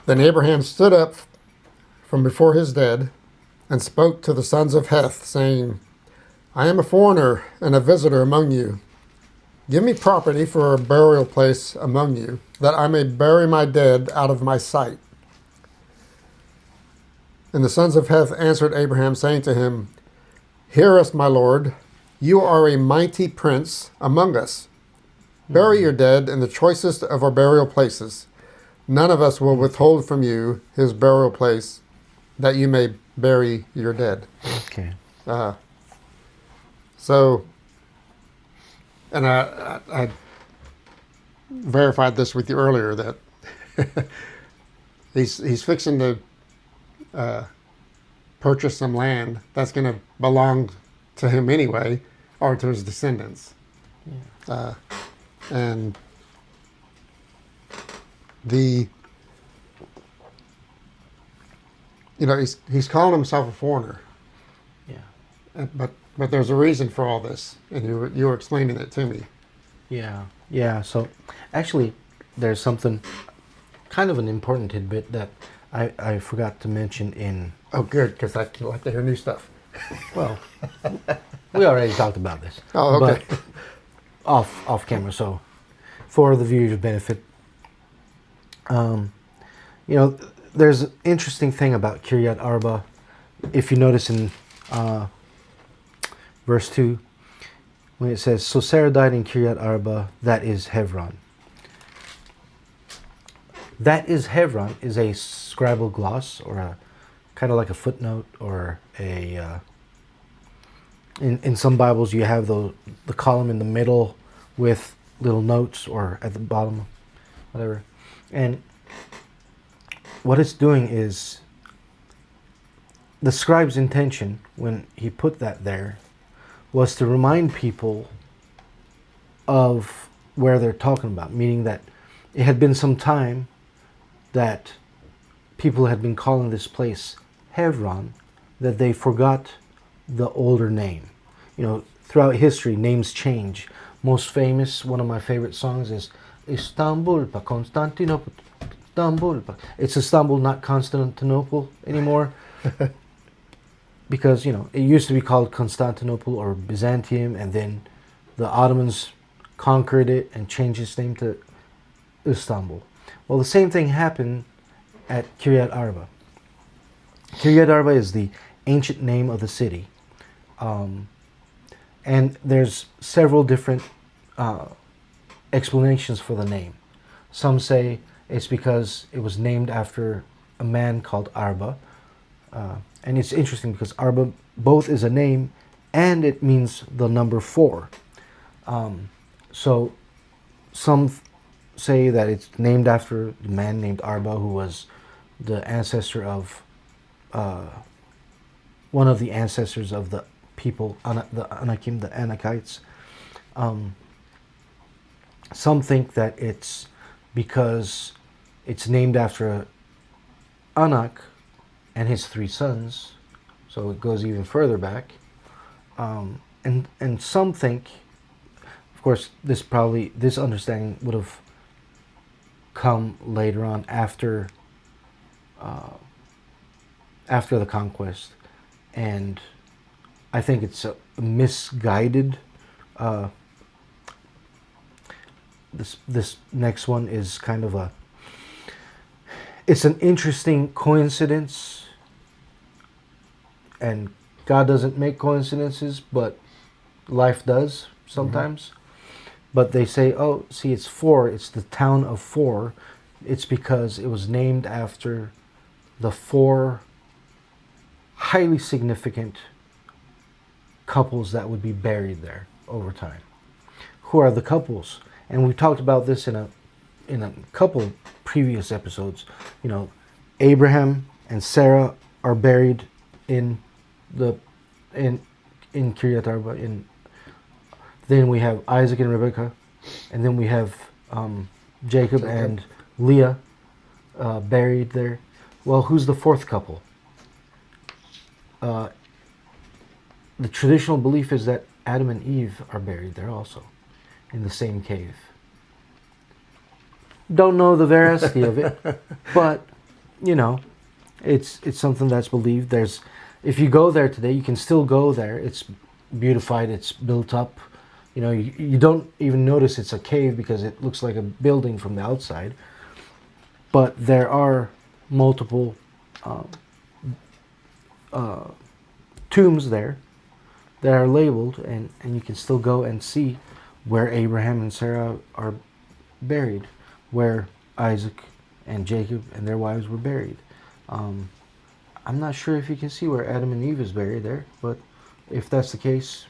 Then Abraham stood up from before his dead and spoke to the sons of Heth, saying, I am a foreigner and a visitor among you. Give me property for a burial place among you, that I may bury my dead out of my sight. And the sons of Heth answered Abraham, saying to him, Hear us, my lord. You are a mighty prince among us. Bury your dead in the choicest of our burial places. None of us will withhold from you his burial place, that you may bury your dead. Okay. So, and I verified this with you earlier, that he's fixing to purchase some land that's going to belong to him anyway, or to his descendants. Yeah. And he's calling himself a foreigner. Yeah. But there's a reason for all this, and you were explaining it to me. Yeah. Yeah. So, actually, there's something, kind of an important tidbit that I forgot to mention in. Oh, good, because I like to hear new stuff. Well, we already talked about this. Oh, okay. But off camera, so for the viewers' benefit, there's an interesting thing about Kiryat Arba. If you notice in verse 2, when it says, So Sarah died in Kiryat Arba, that is Hebron. That is Hebron is a scribal gloss, or a kind of like a footnote, or a in some Bibles you have the column in the middle with little notes, or at the bottom, whatever. And what it's doing is, the scribe's intention when he put that there was to remind people of where they're talking about, meaning that it had been some time that people had been calling this place Hebron, that they forgot the older name. Throughout history, names change. Most famous, one of my favorite songs is Istanbul, pa Constantinople, Istanbul. It's Istanbul, not Constantinople anymore. Because, it used to be called Constantinople or Byzantium, and then the Ottomans conquered it and changed its name to Istanbul. Well, the same thing happened at Kiryat Arba. Kiryat Arba is the ancient name of the city. And there's several different explanations for the name. Some say it's because it was named after a man called Arba. And it's interesting because Arba both is a name and it means the number 4. So some say that it's named after the man named Arba, who was the ancestor of one of the ancestors of the people, the Anakim, the Anakites. Some think that it's because it's named after Anak and his 3 sons, so it goes even further back. And some think, of course, this understanding would have come later on after the conquest, and I think it's a misguided. This next one is kind of it's an interesting coincidence, and God doesn't make coincidences, but life does sometimes. Mm-hmm. But they say, oh, see, it's 4. It's the town of 4. It's because it was named after the 4 highly significant couples that would be buried there over time. Who are the couples? And we talked about this in a couple previous episodes. Abraham and Sarah are buried in Kiryat Arba. Then we have Isaac and Rebekah, and then we have Jacob and Leah buried there. Well, who's the 4th couple? The traditional belief is that Adam and Eve are buried there also, in the same cave. Don't know the veracity of it, but you know, it's something that's believed. There's, if you go there today, you can still go there. It's beautified. It's built up. You know, you don't even notice it's a cave because it looks like a building from the outside. But there are multiple tombs there that are labeled, and you can still go and see where Abraham and Sarah are buried, where Isaac and Jacob and their wives were buried. I'm not sure if you can see where Adam and Eve is buried there, but if that's the case,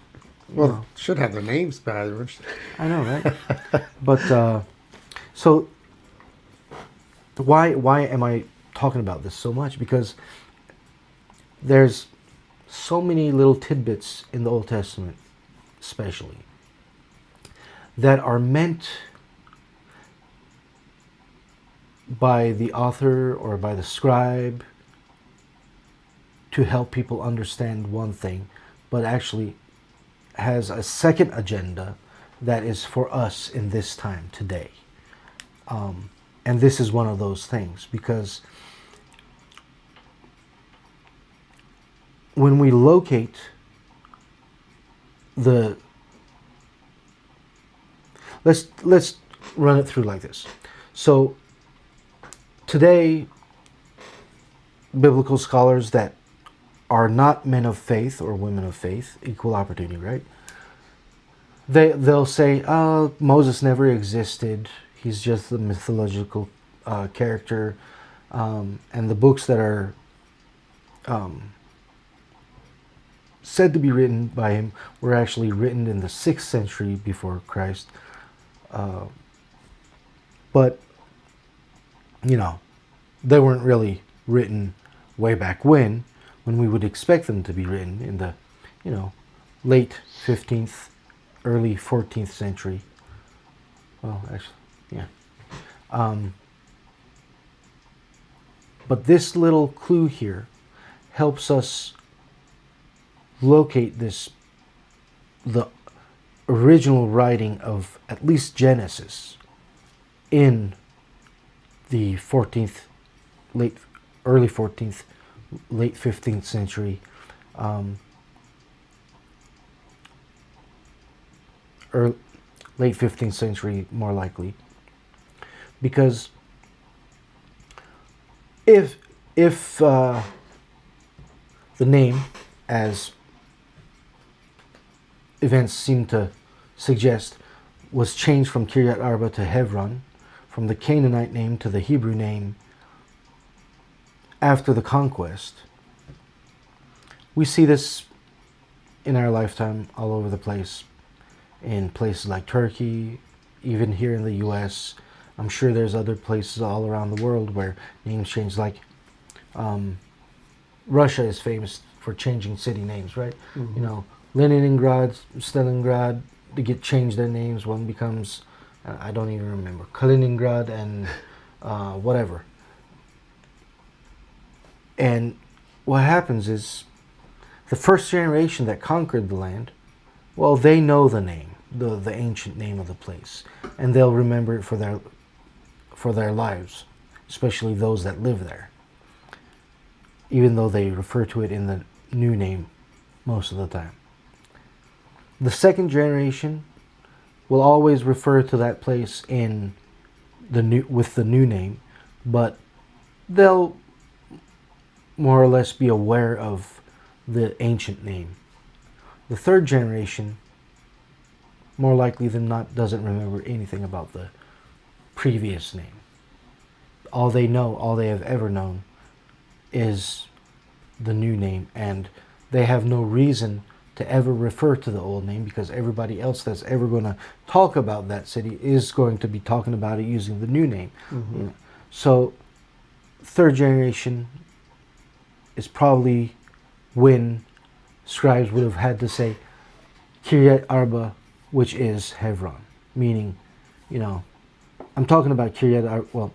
you Well, know, should have their names backwards. I know, right? But so why am I talking about this so much? Because there's so many little tidbits in the Old Testament, especially, that are meant by the author or by the scribe to help people understand one thing, but actually has a second agenda that is for us in this time today. And this is one of those things, because when we locate the, let's run it through like this. So today, biblical scholars that are not men of faith or women of faith, equal opportunity, right? They'll say, "Oh, Moses never existed. He's just the mythological character," and the books that are said to be written by him were actually written in the 6th century before Christ. But, you know, they weren't really written way back when we would expect them to be written in the, you know, late 15th, early 14th century. Well, actually, yeah. But this little clue here helps us locate the original writing of at least Genesis in the 14th, early 14th, late 15th century, or late 15th century more likely, because if the name, as events seem to suggest, was changed from Kiryat Arba to Hebron, from the Canaanite name to the Hebrew name after the conquest, we see this in our lifetime all over the place, in places like Turkey, even here in the US. I'm sure there's other places all around the world where names change, like Russia is famous for changing city names, right? Mm-hmm. You know, Leningrad, Stalingrad, they get changed their names. One becomes, I don't even remember, Kaliningrad and whatever. And what happens is, the first generation that conquered the land, well, they know the name, the ancient name of the place, and they'll remember it for their lives, especially those that live there, even though they refer to it in the new name most of the time. The second generation will always refer to that place in with the new name, but they'll more or less be aware of the ancient name. The third generation, more likely than not, doesn't remember anything about the previous name. All they know, all they have ever known, is the new name, and they have no reason to ever refer to the old name, because everybody else that's ever going to talk about that city is going to be talking about it using the new name. Mm-hmm. You know? So, third generation is probably when scribes would have had to say Kiryat Arba, which is Hebron, meaning, you know, I'm talking about Kiryat Arba. Well,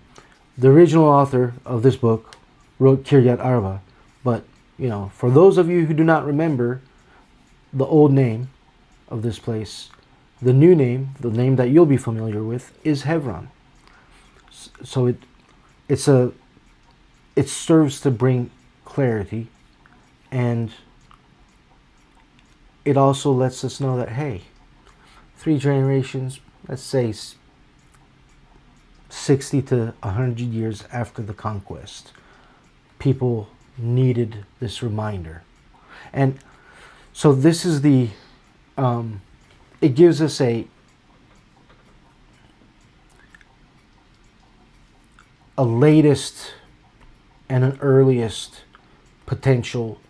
the original author of this book wrote Kiryat Arba, but, you know, for those of you who do not remember the old name of this place, the new name, the name that you'll be familiar with, is Hebron. So it's a it serves to bring clarity, and it also lets us know that, hey, 3 generations, let's say 60 to 100 years after the conquest, people needed this reminder. And so this is it gives us a latest and an earliest potential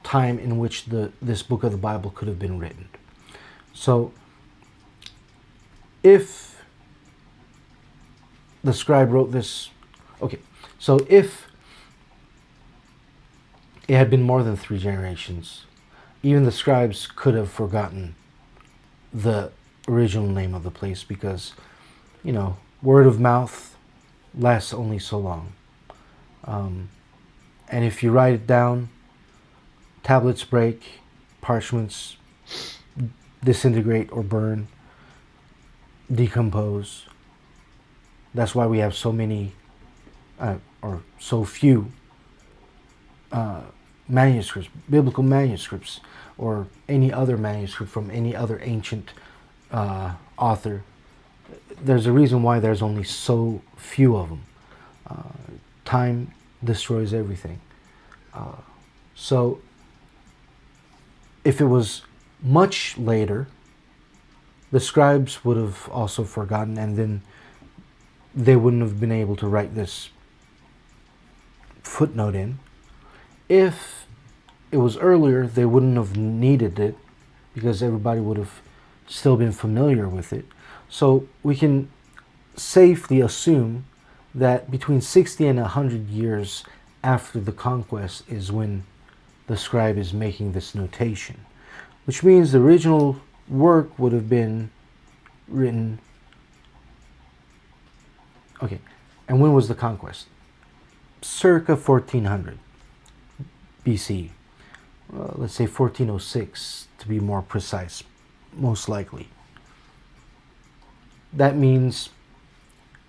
time in which this book of the Bible could have been written. So if the scribe wrote this, okay, so if it had been more than 3 generations, even the scribes could have forgotten the original name of the place, because, word of mouth lasts only so long. And if you write it down, tablets break, parchments disintegrate or burn, decompose. That's why we have so many, or so few manuscripts, biblical manuscripts, or any other manuscript from any other ancient author. There's a reason why there's only so few of them. Time destroys everything. So if it was much later, the scribes would have also forgotten, and then they wouldn't have been able to write this footnote in. If it was earlier, they wouldn't have needed it, because everybody would have still been familiar with it. So we can safely assume that between 60 and 100 years after the conquest is when the scribe is making this notation, which means the original work would have been written. Okay, and when was the conquest? Circa 1400 BC. Let's say 1406 to be more precise, most likely. That means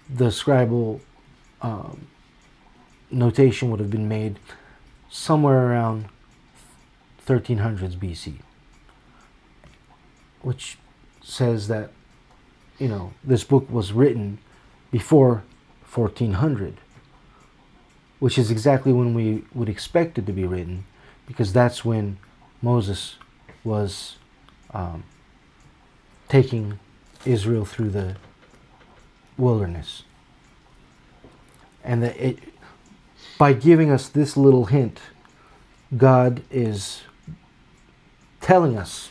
the scribal notation would have been made somewhere around 1300s BC, which says that, this book was written before 1400, which is exactly when we would expect it to be written, because that's when Moses was taking Israel through the wilderness. And by giving us this little hint, God is telling us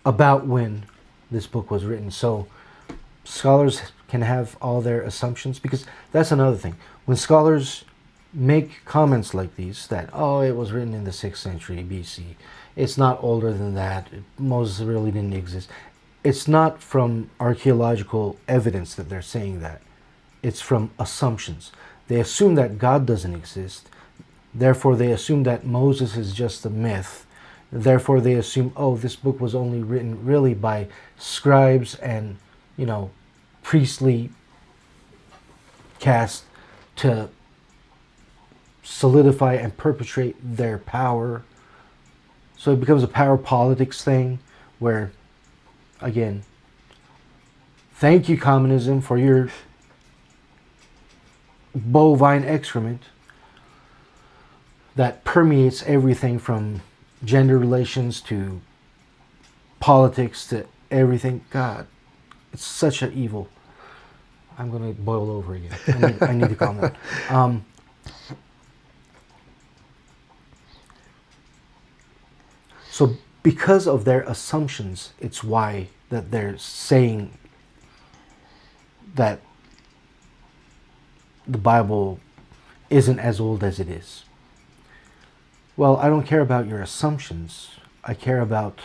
about when this book was written. So scholars can have all their assumptions, because that's another thing. When scholars make comments like these, that, it was written in the 6th century BC, it's not older than that, Moses really didn't exist. It's not from archaeological evidence that they're saying that. It's from assumptions. They assume that God doesn't exist. Therefore, they assume that Moses is just a myth. Therefore, they assume, this book was only written really by scribes and, priestly caste to solidify and perpetrate their power. So it becomes a power politics thing where, again, thank you, communism, for your bovine excrement that permeates everything from gender relations to politics to everything. God, it's such an evil. I'm going to boil over again. I need to calm down. So because of their assumptions, it's why that they're saying that the Bible isn't as old as it is. Well, I don't care about your assumptions. I care about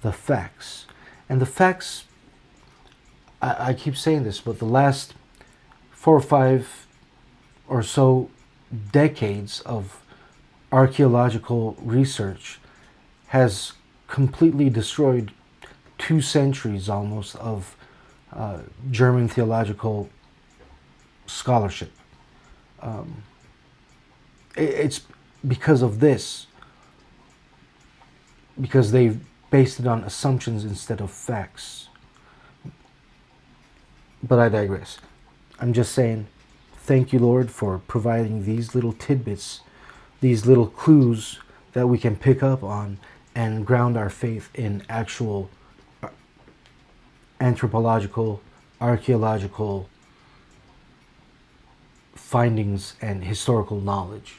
the facts. And the facts, I keep saying this, but the last 4 or 5 or so decades of archaeological research has completely destroyed 2 centuries almost of German theological scholarship. It's because of this, because they've based it on assumptions instead of facts. But I digress. I'm just saying, thank you, Lord, for providing these little tidbits, these little clues that we can pick up on and ground our faith in actual anthropological, archaeological findings and historical knowledge.